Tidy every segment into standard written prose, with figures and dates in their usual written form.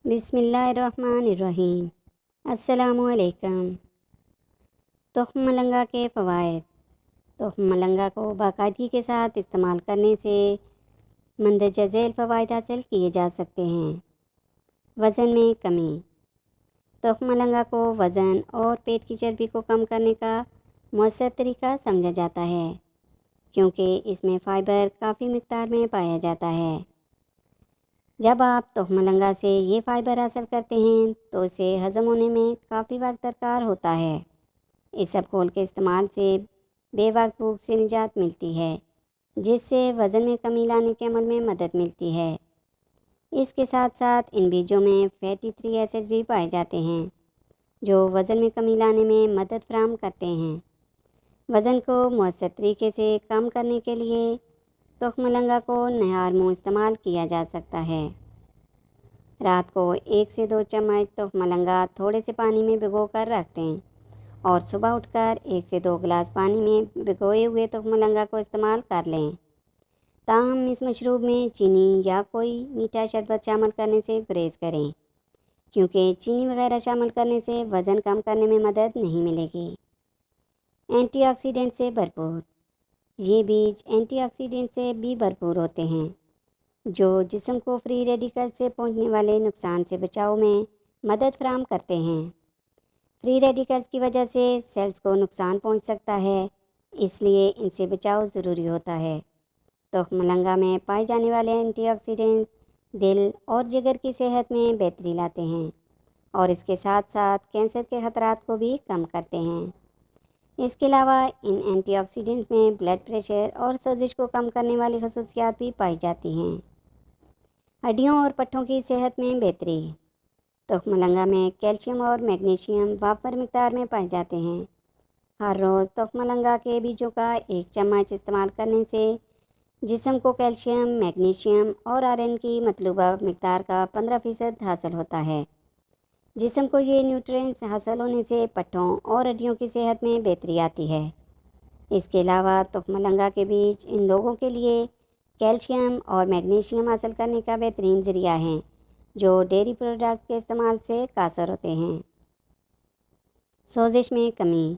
بسم اللہ الرحمن الرحیم۔ السلام علیکم۔ تخم ملنگا کے فوائد۔ تخم ملنگا کو باقاعدگی کے ساتھ استعمال کرنے سے مندرجہ ذیل فوائد حاصل کیے جا سکتے ہیں۔ وزن میں کمی۔ تخم ملنگا کو وزن اور پیٹ کی چربی کو کم کرنے کا مؤثر طریقہ سمجھا جاتا ہے، کیونکہ اس میں فائبر کافی مقدار میں پایا جاتا ہے۔ جب آپ تخم ملنگا سے یہ فائبر حاصل کرتے ہیں تو اسے ہضم ہونے میں کافی وقت درکار ہوتا ہے۔ اس سب گھول کے استعمال سے بے وقت بھوک سے نجات ملتی ہے، جس سے وزن میں کمی لانے کے عمل میں مدد ملتی ہے۔ اس کے ساتھ ساتھ ان بیجوں میں فیٹی 3 ایسڈ بھی پائے جاتے ہیں، جو وزن میں کمی لانے میں مدد فراہم کرتے ہیں۔ وزن کو مؤثر طریقے سے کم کرنے کے لیے تخم ملنگا کو نہار منہ استعمال کیا جا سکتا ہے۔ رات کو 1 سے 2 چمچ تخم ملنگا تھوڑے سے پانی میں بھگو کر رکھ دیں اور صبح اٹھ کر 1 سے 2 گلاس پانی میں بھگوئے ہوئے تخم ملنگا کو استعمال کر لیں۔ تاہم اس مشروب میں چینی یا کوئی میٹھا شربت شامل کرنے سے گریز کریں، کیونکہ چینی وغیرہ شامل کرنے سے وزن کم کرنے میں مدد نہیں ملے گی۔ اینٹی آکسیڈنٹ سے بھرپور۔ یہ بیج اینٹی آکسیڈنٹ سے بھی بھرپور ہوتے ہیں، جو جسم کو فری ریڈیکل سے پہنچنے والے نقصان سے بچاؤ میں مدد فراہم کرتے ہیں۔ فری ریڈیکلز کی وجہ سے سیلز کو نقصان پہنچ سکتا ہے، اس لیے ان سے بچاؤ ضروری ہوتا ہے۔ تخم ملنگا میں پائے جانے والے اینٹی آکسیڈنٹس دل اور جگر کی صحت میں بہتری لاتے ہیں اور اس کے ساتھ ساتھ کینسر کے خطرات کو بھی کم کرتے ہیں۔ اس کے علاوہ ان اینٹی آکسیڈنٹ میں بلڈ پریشر اور سوزش کو کم کرنے والی خصوصیات بھی پائی جاتی ہیں۔ ہڈیوں اور پٹھوں کی صحت میں بہتری۔ تخم ملنگا میں کیلشیم اور میگنیشیم وافر مقدار میں پائے جاتے ہیں۔ ہر روز تخم ملنگا کے بیجوں کا 1 چمچ استعمال کرنے سے جسم کو کیلشیم، میگنیشیم اور آئرن کی مطلوبہ مقدار کا 15% حاصل ہوتا ہے۔ جسم کو یہ نیوٹرینٹس حاصل ہونے سے پٹھوں اور ہڈیوں کی صحت میں بہتری آتی ہے۔ اس کے علاوہ تخم ملنگا کے بیج ان لوگوں کے لیے کیلشیم اور میگنیشیم حاصل کرنے کا بہترین ذریعہ ہیں جو ڈیری پروڈکٹس کے استعمال سے قاصر ہوتے ہیں۔ سوزش میں کمی۔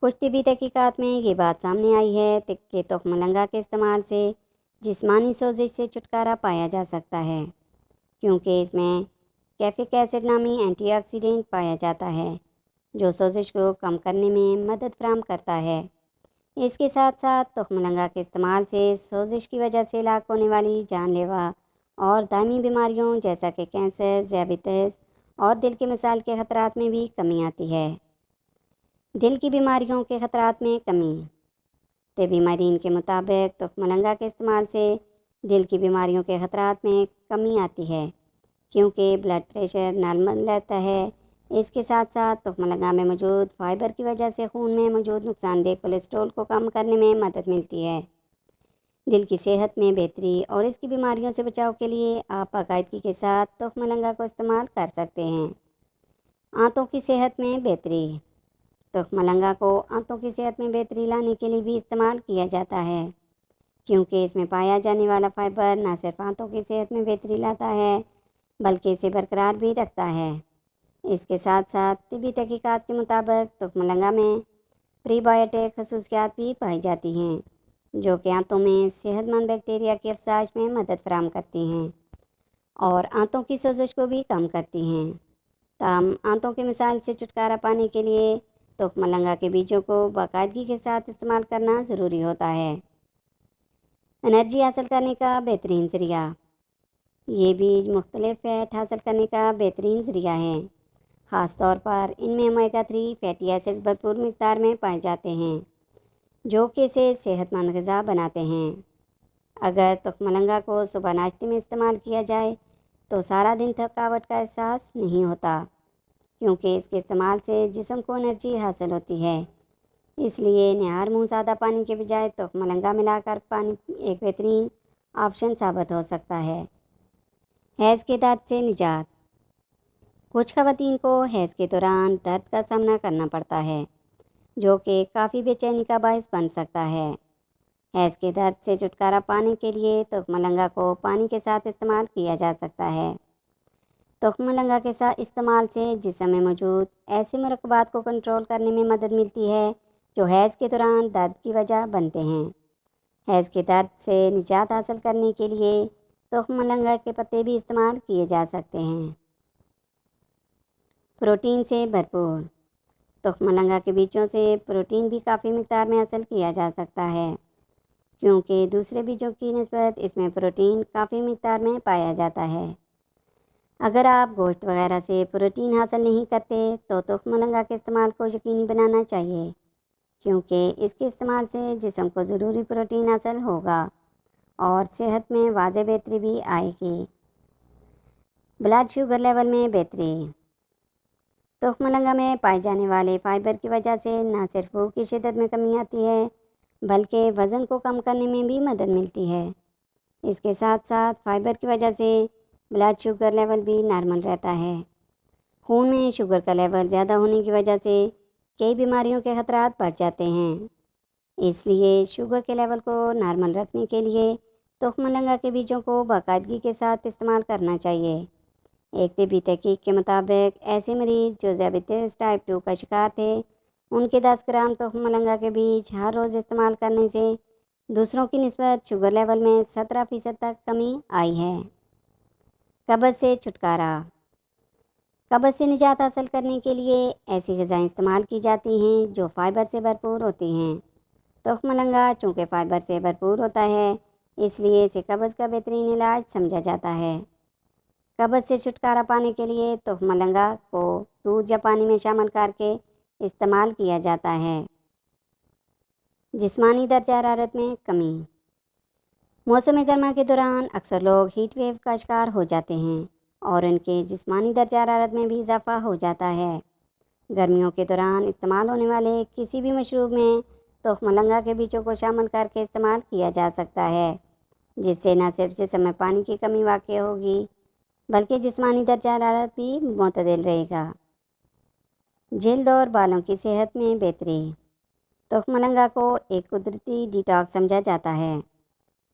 کچھ طبی تحقیقات میں یہ بات سامنے آئی ہے کہ تخم ملنگا کے استعمال سے جسمانی سوزش سے چھٹکارا پایا جا سکتا ہے، کیونکہ اس میں کیفک ایسڈ نامی اینٹی آکسیڈنٹ پایا جاتا ہے، جو سوزش کو کم کرنے میں مدد فراہم کرتا ہے۔ اس کے ساتھ ساتھ تخم ملنگا کے استعمال سے سوزش کی وجہ سے لاک ہونے والی جان لیوا اور دائمی بیماریوں جیسا کہ کینسر، ذیابیطس اور دل کے مسائل کے خطرات میں بھی کمی آتی ہے۔ دل کی بیماریوں کے خطرات میں کمی۔ طبی ماہرین کے مطابق تخم ملنگا کے استعمال سے دل کی بیماریوں کے خطرات میں کمی آتی ہے، کیونکہ بلڈ پریشر نارمل رہتا ہے۔ اس کے ساتھ ساتھ تخم ملنگا میں موجود فائبر کی وجہ سے خون میں موجود نقصان دہ کولیسٹرول کو کم کرنے میں مدد ملتی ہے۔ دل کی صحت میں بہتری اور اس کی بیماریوں سے بچاؤ کے لیے آپ باقاعدگی کے ساتھ تخم ملنگا کو استعمال کر سکتے ہیں۔ آنتوں کی صحت میں بہتری۔ تخم ملنگا کو آنتوں کی صحت میں بہتری لانے کے لیے بھی استعمال کیا جاتا ہے، کیونکہ اس میں پایا جانے والا فائبر نہ صرف آنتوں کی صحت میں بہتری لاتا ہے بلکہ اسے برقرار بھی رکھتا ہے۔ اس کے ساتھ ساتھ طبی تحقیقات کے مطابق تخم ملنگا میں پری بایوٹک خصوصیات بھی پائی جاتی ہیں، جو کہ آنتوں میں صحت مند بیکٹیریا کی افزائش میں مدد فراہم کرتی ہیں اور آنتوں کی سوزش کو بھی کم کرتی ہیں۔ تاہم آنتوں کے مسائل سے چھٹکارا پانے کے لیے تخم ملنگا کے بیجوں کو باقاعدگی کے ساتھ استعمال کرنا ضروری ہوتا ہے۔ انرجی حاصل کرنے کا بہترین ذریعہ۔ یہ بیج مختلف فیٹ حاصل کرنے کا بہترین ذریعہ ہے، خاص طور پر ان میں اومیگا 3 فیٹی ایسڈ بھرپور مقدار میں پائے جاتے ہیں، جو کہ اسے صحت مند غذا بناتے ہیں۔ اگر تخم ملنگا کو صبح ناشتے میں استعمال کیا جائے تو سارا دن تھکاوٹ کا احساس نہیں ہوتا، کیونکہ اس کے استعمال سے جسم کو انرجی حاصل ہوتی ہے۔ اس لیے نہار منہ سادہ پانی کے بجائے تخم ملنگا ملا کر پانی ایک بہترین آپشن ثابت ہو سکتا ہے۔ حیض کے درد سے نجات۔ کچھ خواتین کو حیض کے دوران درد کا سامنا کرنا پڑتا ہے، جو کہ کافی بے چینی کا باعث بن سکتا ہے۔ حیض کے درد سے چھٹکارا پانے کے لیے تخم ملنگا کو پانی کے ساتھ استعمال کیا جا سکتا ہے۔ تخم ملنگا کے ساتھ استعمال سے جسم میں موجود ایسے مرکبات کو کنٹرول کرنے میں مدد ملتی ہے جو حیض کے دوران درد کی وجہ بنتے ہیں۔ حیض کے درد سے نجات حاصل کرنے کے لیے تخم ملنگا کے پتے بھی استعمال کیے جا سکتے ہیں۔ پروٹین سے بھرپور تخم ملنگا کے بیجوں سے پروٹین بھی کافی مقدار میں حاصل کیا جا سکتا ہے، کیونکہ دوسرے بیجوں کی نسبت اس میں پروٹین کافی مقدار میں پایا جاتا ہے۔ اگر آپ گوشت وغیرہ سے پروٹین حاصل نہیں کرتے تو تخم ملنگا کے استعمال کو یقینی بنانا چاہیے، کیونکہ اس کے استعمال سے جسم کو ضروری پروٹین حاصل ہوگا اور صحت میں واضح بہتری بھی آئے گی۔ بلڈ شوگر لیول میں بہتری تخم ملنگا میں پائے جانے والے فائبر کی وجہ سے نہ صرف بھوک کی شدت میں کمی آتی ہے بلکہ وزن کو کم کرنے میں بھی مدد ملتی ہے۔ اس کے ساتھ ساتھ فائبر کی وجہ سے بلڈ شوگر لیول بھی نارمل رہتا ہے۔ خون میں شوگر کا لیول زیادہ ہونے کی وجہ سے کئی بیماریوں کے خطرات بڑھ جاتے ہیں، اس لیے شوگر کے لیول کو نارمل رکھنے کے لیے تخم ملنگا کے بیجوں کو باقاعدگی کے ساتھ استعمال کرنا چاہیے۔ ایک طبی تحقیق کے مطابق ایسے مریض جو ذیابیطس ٹائپ 2 کا شکار تھے، ان کے 10 گرام تخم ملنگا کے بیج ہر روز استعمال کرنے سے دوسروں کی نسبت شوگر لیول میں 17% تک کمی آئی ہے۔ قبض سے چھٹکارا قبض سے نجات حاصل کرنے کے لیے ایسی غذائیں استعمال کی جاتی ہیں جو فائبر سے بھرپور ہوتی ہیں۔ تخم ملنگا چونکہ فائبر سے بھرپور ہوتا ہے، اس لیے اسے قبض کا بہترین علاج سمجھا جاتا ہے۔ قبض سے چھٹکارا پانے کے لیے تخم ملنگا کو دودھ یا پانی میں شامل کر کے استعمال کیا جاتا ہے۔ جسمانی درجہ حرارت میں کمی موسم گرما کے دوران اکثر لوگ ہیٹ ویو کا شکار ہو جاتے ہیں اور ان کے جسمانی درجہ حرارت میں بھی اضافہ ہو جاتا ہے۔ گرمیوں کے دوران استعمال ہونے والے کسی بھی مشروب میں تخم ملنگا کے بیجوں کو شامل کر کے استعمال کیا جا سکتا ہے، جس سے نہ صرف جسم میں پانی کی کمی واقع ہوگی بلکہ جسمانی درجہ حرارت بھی معتدل رہے گا۔ جلد اور بالوں کی صحت میں بہتری تخم ملنگا کو ایک قدرتی ڈی ٹاکس سمجھا جاتا ہے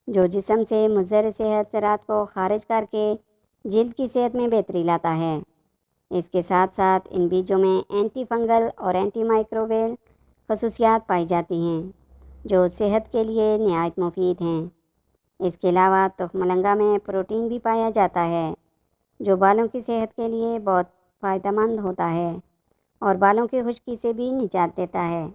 جو جسم سے مضر صحت زراعت کو خارج کر کے جلد کی صحت میں بہتری لاتا ہے۔ اس کے ساتھ ساتھ ان بیجوں میں اینٹی فنگل اور اینٹی مائکروبیل خصوصیات پائی جاتی ہیں جو صحت کے لیے نہایت مفید ہیں۔ اس کے علاوہ تخم ملنگا میں پروٹین بھی پایا جاتا ہے جو بالوں کی صحت کے لیے بہت فائدہ مند ہوتا ہے اور بالوں کی خشکی سے بھی نجات دیتا ہے۔